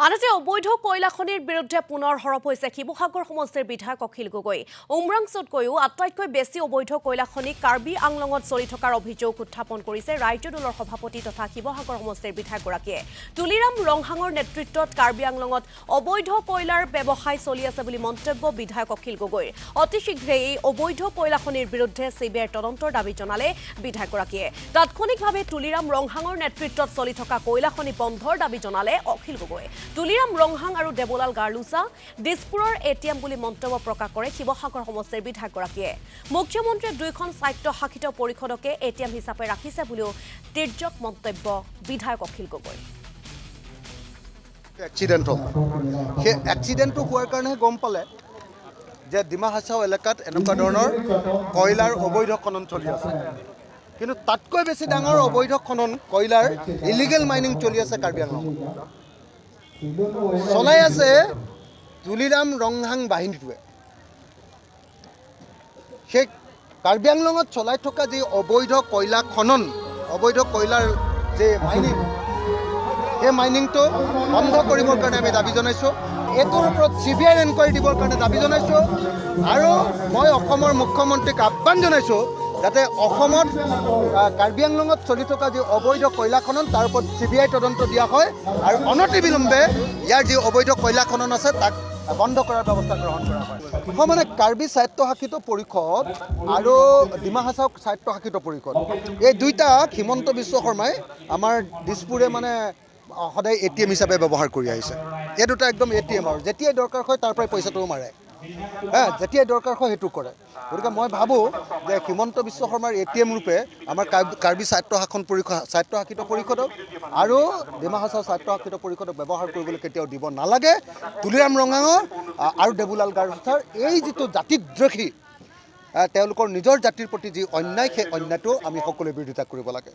আনহাতে অবৈধ কয়লা খনিৰ বিৰুদ্ধে পুনৰ হৰপ হৈছে শিৱসাগৰ সমষ্টিৰ বিধায়ক অখিল গগৈ। উমৰাংচুতকৈও আটাইতকৈ বেছি অবৈধ কয়লা খনি কাৰ্বি আংলঙত চলি থকাৰ অভিযোগ উত্থাপন কৰিছে ৰাজ্য দলৰ সভাপতি তথা শিৱসাগৰ সমষ্টিৰ বিধায়কগৰাকীয়ে। তুলিৰাম ৰংহাঙৰ নেতৃত্বত কাৰ্বি আংলঙত অবৈধ কয়লাৰ ব্যৱসায় চলি আছে বুলি মন্তব্য বিধায়ক অখিল গগৈৰ। অতি শীঘ্ৰেই এই অবৈধ কয়লা খনিৰ বিৰুদ্ধে চিবিআইৰ তদন্তৰ দাবী জনালে বিধায়কগৰাকীয়ে। তাৎক্ষণিকভাৱে তুলিৰাম ৰংহাঙৰ নেতৃত্বত চলি থকা কয়লা খনি বন্ধৰ দাবী জনালে অখিল গগৈ। তুলিৰাম ৰংহাং আৰু দেৱলাল গাৰ্লুচা দিছপুৰৰ এটিএম বুলি মন্তব্য প্ৰকাশ কৰে শিৱসাগৰ সমষ্টিৰ বিধায়কগৰাকীয়ে। মুখ্যমন্ত্ৰীয়ে দুইখন স্বায়ত্তশাসিত পৰিষদকে এটিএম হিচাপে ৰাখিছে বুলিও তিৰ্যক মন্তব্য বিধায়ক অখিল গগৈ। সেই এক্সিডেণ্টটো হোৱাৰ কাৰণে গম পালে যে ডিমা হাছাও এলেকাত এনেকুৱা ধৰণৰ কয়লাৰ অবৈধ খনন চলি আছে। কিন্তু তাতকৈ বেছি ডাঙৰ অবৈধ খনন কয়লাৰ ইলিগেল মাইনিং চলি আছে কাৰ্বি আংলঙত। চলাই আছে তুলিৰাম ৰংহাং বাহিনীটোৱে। সেই কাৰ্বি আংলঙত চলাই থকা যি অবৈধ কয়লা খনন, অবৈধ কয়লাৰ যে মাইনিং, সেই মাইনিংটো বন্ধ কৰিবৰ কাৰণে আমি দাবী জনাইছোঁ। এইটোৰ ওপৰত চিবিআইৰ এনকুৱাৰী দিবৰ কাৰণে দাবী জনাইছোঁ। আৰু মই অসমৰ মুখ্যমন্ত্ৰীক আহ্বান জনাইছোঁ যাতে অসমত কাৰ্বি আংলঙত চলি থকা যি অবৈধ কয়লা খনন তাৰ ওপৰত চিবিআই তদন্ত দিয়া হয় আৰু অনতিবিলম্বে ইয়াৰ যি অবৈধ কয়লা খনন আছে তাক বন্ধ কৰাৰ ব্যৱস্থা গ্ৰহণ কৰা হয়। মানে কাৰ্বি স্বায়ত্তশাসিত পৰিষদ আৰু ডিমা হাছাও স্বায়ত্তশাসিত পৰিষদ, এই দুইটা হিমন্ত বিশ্ব শৰ্মাই আমাৰ দিছপুৰে মানে সদায় এটিএম হিচাপে ব্যৱহাৰ কৰি আহিছে। এই দুটা একদম এটিএম আৰু যেতিয়াই দৰকাৰ হয় তাৰ পৰাই পইচাটোও মাৰে, যেতিয়াই দৰকাৰ হয় সেইটো কৰে। গতিকে মই ভাবোঁ যে হিমন্ত বিশ্ব শৰ্মাৰ এটিএম ৰূপে আমাৰ কাৰ্বি স্বায়ত্তশাসিত পৰিষদক আৰু ডিমা হাছাও স্বায়ত্তশাসিত পৰিষদক ব্যৱহাৰ কৰিবলৈ কেতিয়াও দিব নালাগে। তুলিৰাম ৰংহাঙৰ আৰু দেৱলাল গাৰ্লুচাৰ এই যিটো জাতিদ্ৰোহী, তেওঁলোকৰ নিজৰ জাতিৰ প্ৰতি যি অন্যায়, সেই অন্যায়টো আমি সকলোৱে বিৰোধিতা কৰিব লাগে।